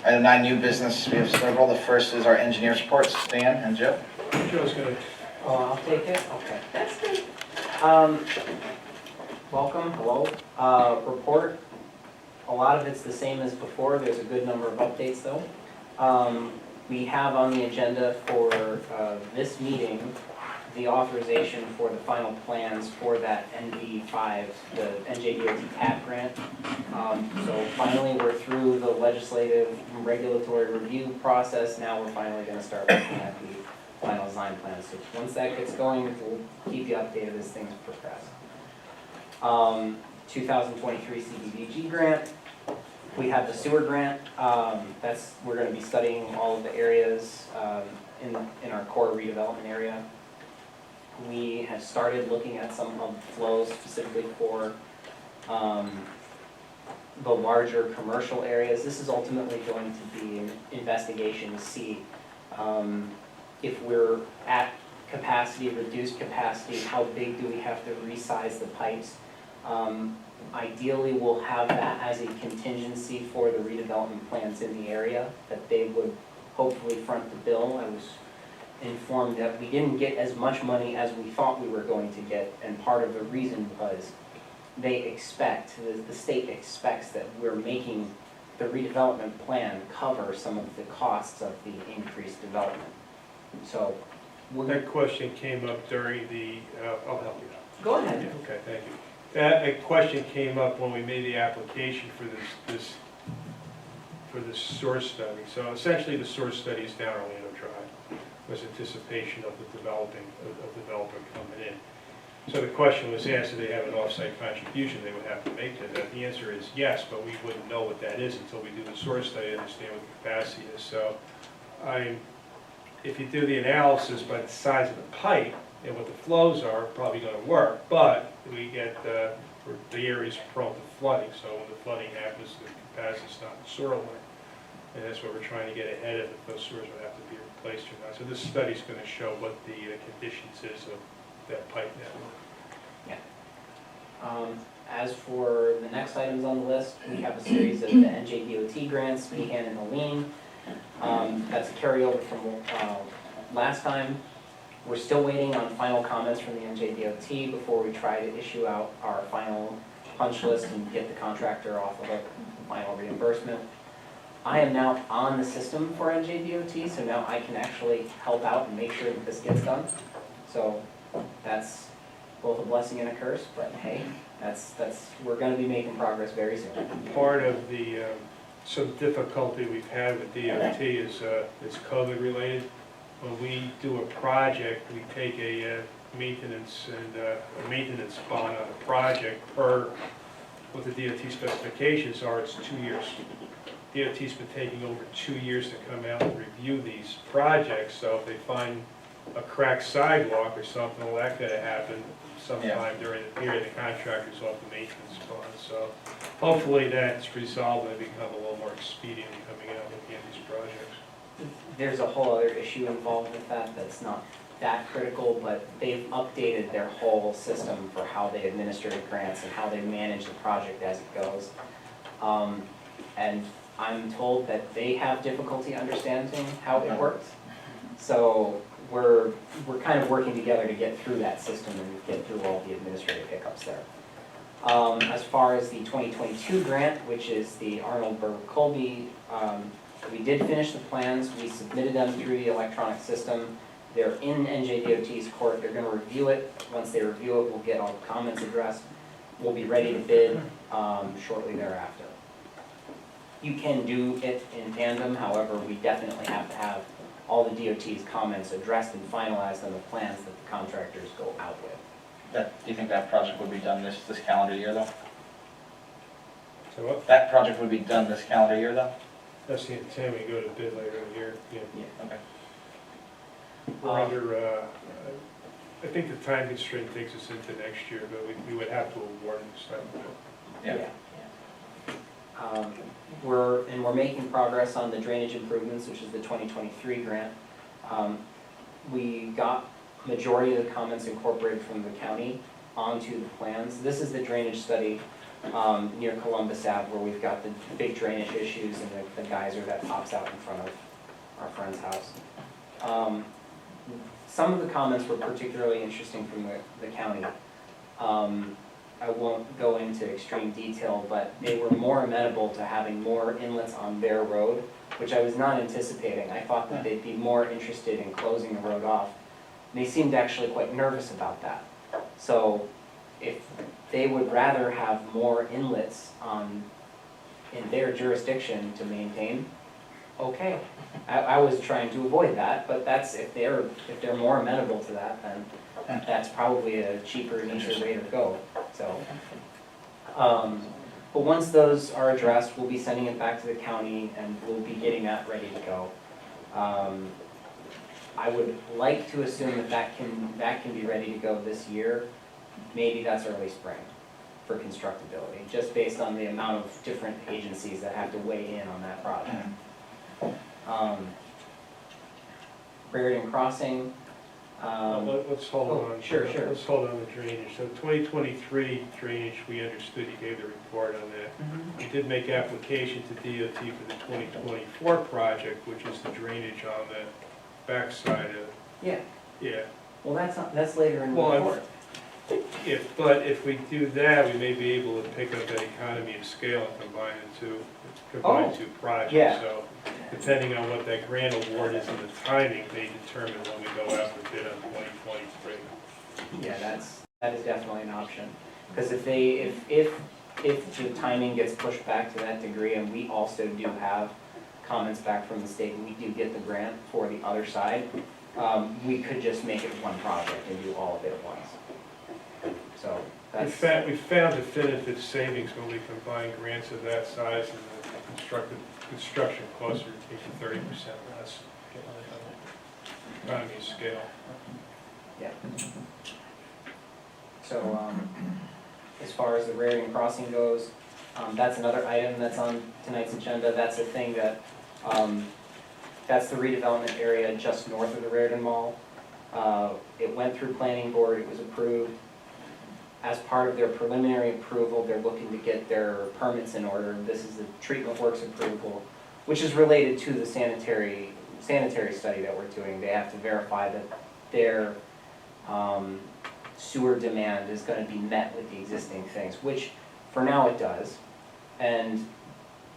Item 9, new business. We have several. The first is our engineer reports. Dan and Joe. Joe's gonna. Oh, I'll take it? Okay, that's good. Welcome, hello. Report, a lot of it's the same as before. There's a good number of updates though. We have on the agenda for this meeting, the authorization for the final plans for that NV5, the NJDOT TAP grant. So finally, we're through the legislative and regulatory review process. Now we're finally gonna start looking at the final design plans. So once that gets going, we'll keep you updated as things progress. 2023 CDBG grant. We have the sewer grant. We're gonna be studying all of the areas in our core redevelopment area. We have started looking at some of the flows specifically for the larger commercial areas. This is ultimately going to be an investigation to see if we're at capacity, reduced capacity, how big do we have to resize the pipes. Ideally, we'll have that as a contingency for the redevelopment plans in the area, that they would hopefully front the bill. I was informed that we didn't get as much money as we thought we were going to get, and part of the reason was they expect, the state expects that we're making the redevelopment plan cover some of the costs of the increased development. So That question came up during the, I'll help you out. go ahead. Yeah, okay, thank you. That question came up when we made the application for this source study. So essentially, the source study is down Orlando Drive, was anticipation of the developer coming in. So the question was asked, do they have an off-site contribution they would have to make to that? The answer is yes, but we wouldn't know what that is until we do the source study to understand what the capacity is. So if you do the analysis by the size of the pipe and what the flows are, probably going to work, but we get the areas prone to flooding, so when the flooding happens, the capacity is not in sewer line, and that's what we're trying to get ahead of, if those sewers would have to be replaced or not. So this study's going to show what the conditions is of that pipe network. Yeah. As for the next items on the list, we have a series of the NJDOT grants, Meehan and Helene. That's a carryover from last time. We're still waiting on final comments from the NJDOT before we try to issue out our final punch list and get the contractor off of a final reimbursement. I am now on the system for NJDOT, so now I can actually help out and make sure that this gets done. So that's both a blessing and a curse, but hey, we're gonna be making progress very soon. Part of the some difficulty we've had with DOT is it's COVID related. When we do a project, we take a maintenance bond on a project per what the DOT specifications are. It's 2 years. DOT's been taking over 2 years to come out and review these projects. So if they find a cracked sidewalk or something, well, that could have happened sometime during the period the contractor's off the maintenance bond. So hopefully that's resolved and become a little more expedient in coming out looking at these projects. There's a whole other issue involved with that that's not that critical, but they've updated their whole system for how they administer the grants and how they manage the project as it goes. And I'm told that they have difficulty understanding how it works. So we're kind of working together to get through that system and get through all the administrative hiccups there. As far as the 2022 grant, which is the Arnold Burke Colby, we did finish the plans. We submitted them through the electronic system. They're in NJDOT's court. They're going to review it. Once they review it, we'll get all the comments addressed. We'll be ready to bid shortly thereafter. You can do it in tandem. However, we definitely have to have all the DOT's comments addressed and finalized on the plans that the contractors go out with. Do you think that project would be done this calendar year, though? So what? That project would be done this calendar year, though? That's the intent. We go to bid later in the year. Yeah. Okay. We're under, I think the time constraint takes us into next year, but we would have to award this time. Yeah. We're making progress on the drainage improvements, which is the 2023 grant. We got majority of the comments incorporated from the county onto the plans. This is the drainage study near Columbus Ave, where we've got the big drainage issues and the geyser that pops out in front of our friend's house. Some of the comments were particularly interesting from the county. I won't go into extreme detail, but they were more amenable to having more inlets on their road, which I was not anticipating. I thought that they'd be more interested in closing the road off. They seemed actually quite nervous about that. So if they would rather have more inlets in their jurisdiction to maintain, okay. I was trying to avoid that, but that's, if they're more amenable to that, then that's probably a cheaper and easier way to go, so. But once those are addressed, we'll be sending it back to the county and we'll be getting that ready to go. I would like to assume that can be ready to go this year. Maybe that's early spring for constructability, just based on the amount of different agencies that have to weigh in on that project. Raritan Crossing. Let's hold on. Sure. Let's hold on the drainage. So 2023 drainage, we understood you gave the report on that. You did make application to DOT for the 2024 project, which is the drainage on the backside of. Yeah. Yeah. Well, that's later in the Well, report. But if we do that, we may be able to pick up an economy of scale and combine two projects. yeah. So depending on what that grant award is and the timing, they determine when we go out for bid on 2023. Yeah, that is definitely an option. Because if the timing gets pushed back to that degree, and we also do have comments back from the state, and we do get the grant for the other side, we could just make it one project and do all of it at once. So that's. We found definitive savings when we combine grants of that size and the construction costs are taking 30% less. Economy of scale. Yeah. So, as far as the Raritan Crossing goes, that's another item that's on tonight's agenda. That's a thing that, that's the redevelopment area just north of the Raritan Mall. It went through planning board, it was approved. As part of their preliminary approval, they're looking to get their permits in order. This is the treatment works approval, which is related to the sanitary study that we're doing. They have to verify that their sewer demand is going to be met with the existing things, which for now it does. And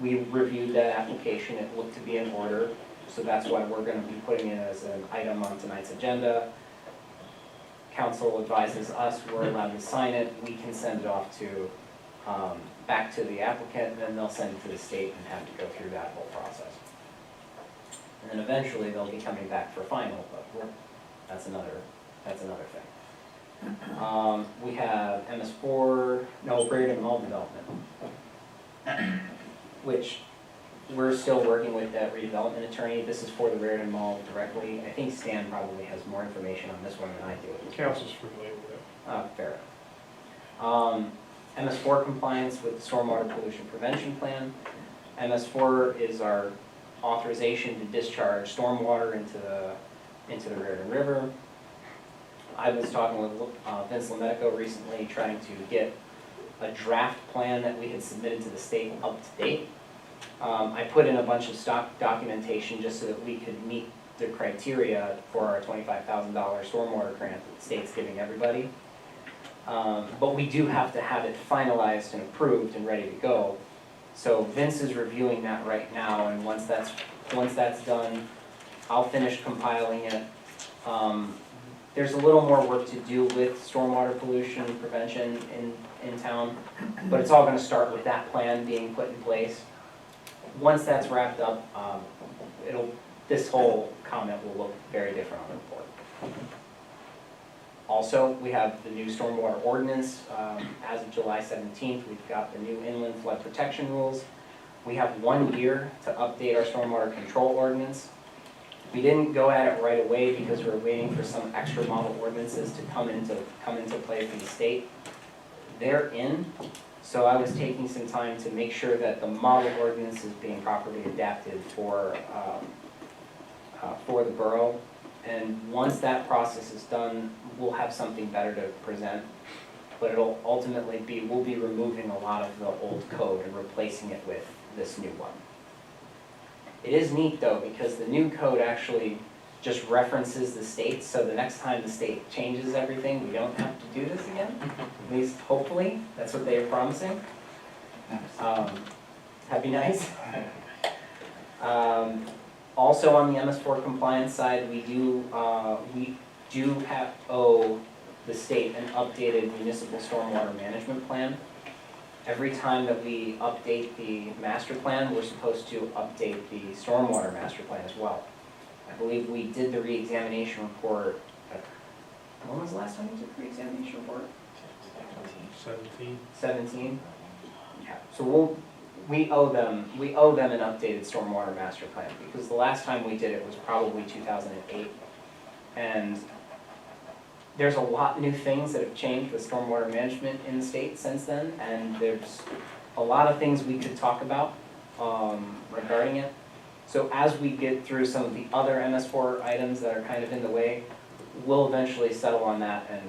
we reviewed that application, it looked to be in order, so that's why we're going to be putting it as an item on tonight's agenda. Council advises us we're allowed to sign it, we can send it off to, back to the applicant, and then they'll send it to the state and have to go through that whole process. And then eventually they'll be coming back for final, but that's another thing. We have Raritan Mall development, which we're still working with that redevelopment attorney. This is for the Raritan Mall directly. I think Stan probably has more information on this one than I do. Council's familiar with it. Fair enough. MS4 compliance with the Stormwater Pollution Prevention Plan. MS4 is our authorization to discharge stormwater into the Raritan River. I was talking with Vince Lemetico recently, trying to get a draft plan that we had submitted to the state up to date. I put in a bunch of stock documentation just so that we could meet the criteria for our $25,000 stormwater grant that the state's giving everybody. But we do have to have it finalized and approved and ready to go. So Vince is reviewing that right now, and once that's done, I'll finish compiling it. There's a little more work to do with stormwater pollution prevention in town, but it's all going to start with that plan being put in place. Once that's wrapped up, this whole comment will look very different on the report. Also, we have the new stormwater ordinance. As of July 17th, we've got the new inland flood protection rules. We have 1 year to update our stormwater control ordinance. We didn't go at it right away because we were waiting for some extra model ordinances to come into play from the state. They're in, so I was taking some time to make sure that the model ordinance is being properly adapted for the borough. And once that process is done, we'll have something better to present. but it'll ultimately be, we'll be removing a lot of the old code and replacing it with this new one. It is neat though, because the new code actually just references the state, so the next time the state changes everything, we don't have to do this again. At least hopefully, that's what they are promising. That'd be nice. Also on the MS4 compliance side, we do owe the state an updated municipal stormwater management plan. Every time that we update the master plan, we're supposed to update the stormwater master plan as well. I believe we did the re-examination report, when was the last time we did the re-examination report? 17. 17? Yeah, so we owe them an updated stormwater master plan, because the last time we did it was probably 2008. And there's a lot new things that have changed with stormwater management in the state since then, and there's a lot of things we could talk about regarding it. So as we get through some of the other MS4 items that are kind of in the way, we'll eventually settle on that, and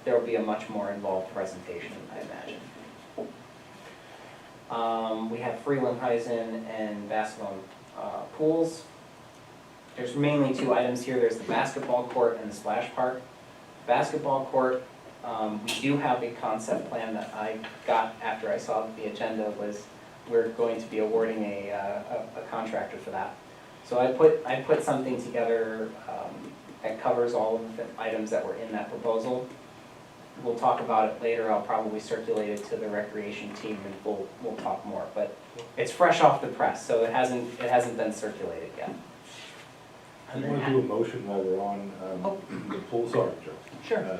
there'll be a much more involved presentation, I imagine. We have Freelandhuisen and basketball pools. There's mainly two items here. There's the basketball court and the splash park. Basketball court, we do have a concept plan that I got after I saw that the agenda was we're going to be awarding a contractor for that. So I put something together that covers all of the items that were in that proposal. We'll talk about it later. I'll probably circulate it to the recreation team and we'll talk more. But it's fresh off the press, so it hasn't been circulated yet. I want to do a motion while we're on the pool, sorry, Joe. Sure.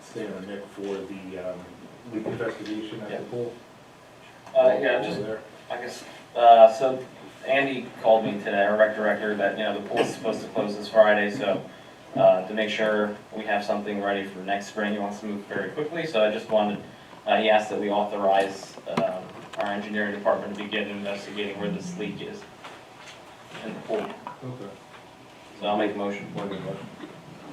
Stay on Nick for the leak investigation at the pool. Yeah, just, Over there. I guess, so Andy called me today, our rec director, that, the pool's supposed to close this Friday, so, to make sure we have something ready for next spring, he wants to move very quickly, so I just wanted, he asked that we authorize, our engineering department to begin investigating where this leak is in the pool. Okay. So I'll make a motion.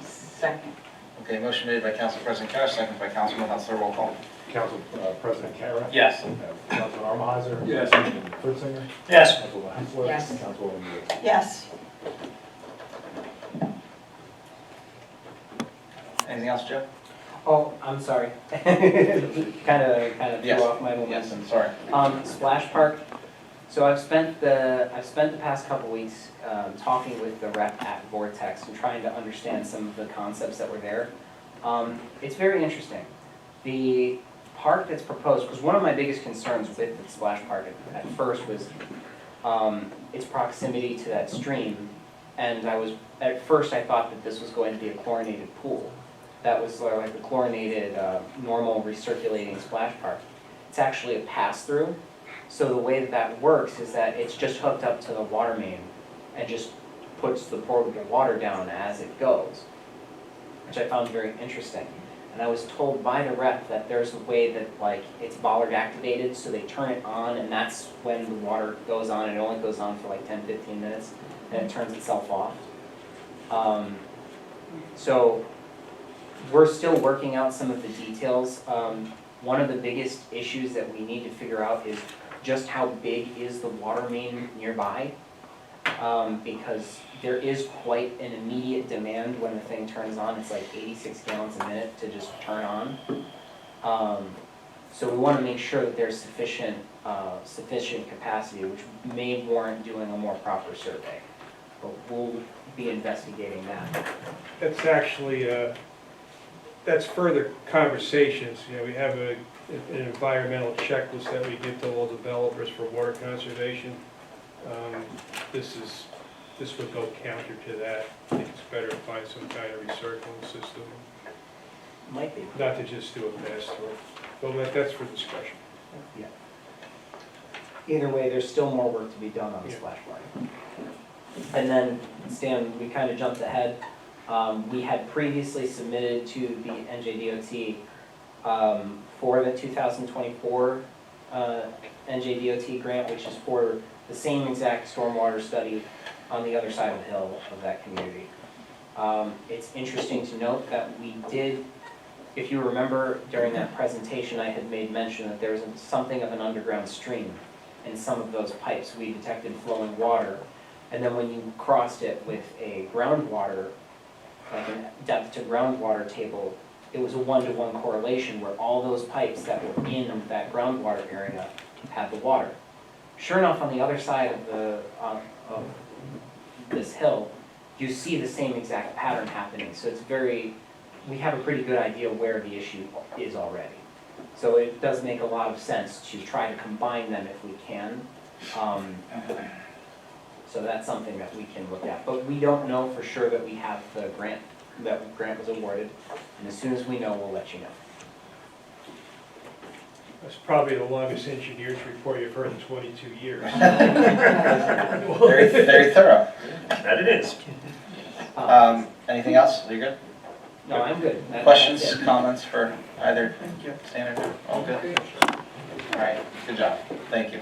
Second. Okay, motion made by Council President Carr, second by Councilman Hustler, roll call. Council President Kara? Yes. Councilman Armahiser? Yes. Councilman Fritzinger? Yes. Councilman Hensler? Yes. Councilwoman Wood? Yes. Anything else, Joe? Oh, I'm sorry. Kind of Yes. threw off my Yes, momentum. sorry. Splash Park. So I've spent the past couple weeks talking with the rep at Vortex and trying to understand some of the concepts that were there. It's very interesting. The park that's proposed, because one of my biggest concerns with the Splash Park at first was its proximity to that stream. And at first I thought that this was going to be a chlorinated pool. That was sort of like a chlorinated, normal recirculating splash park. It's actually a pass-through. So the way that works is that it's just hooked up to the water main and just puts the potable water down as it goes, which I found very interesting. And I was told by the rep that there's a way that it's bollard activated, so they turn it on and that's when the water goes on. It only goes on for like 10-15 minutes and it turns itself off. So we're still working out some of the details. One of the biggest issues that we need to figure out is just how big is the water main nearby, because there is quite an immediate demand when the thing turns on. It's like 86 gallons a minute to just turn on. So we want to make sure that there's sufficient capacity, which may warrant doing a more proper survey. But we'll be investigating that. That's actually, that's further conversations. We have an environmental checklist that we give to all developers for water conservation. This would go counter to that. I think it's better to find some kind of recycling system, Might be. not to just do a pass-through. But that's for discussion. Yeah. Either way, there's still more work to be done on the Yeah. splash park. And then, Stan, we kind of jumped ahead. We had previously submitted to the NJDOT for the 2024 NJDOT grant, which is for the same exact stormwater study on the other side of the hill of that community. It's interesting to note that we did If you remember during that presentation, I had made mention that there was something of an underground stream in some of those pipes. We detected flowing water. And then when you crossed it with a groundwater, like a depth to groundwater table, it was a 1-to-1 correlation where all those pipes that were in that groundwater area had the water. Sure enough, on the other side of this hill, you see the same exact pattern happening. So it's we have a pretty good idea where the issue is already. So it does make a lot of sense to try to combine them if we can. So that's something that we can look at. But we don't know for sure that we have the grant, that grant was awarded. And as soon as we know, we'll let you know. That's probably the longest engineer's report you've heard in 22 years. Very thorough. That it is. Anything else? Are you good? No, I'm good. That's Questions, it. comments for either standard? All good? All right, good job. Thank you.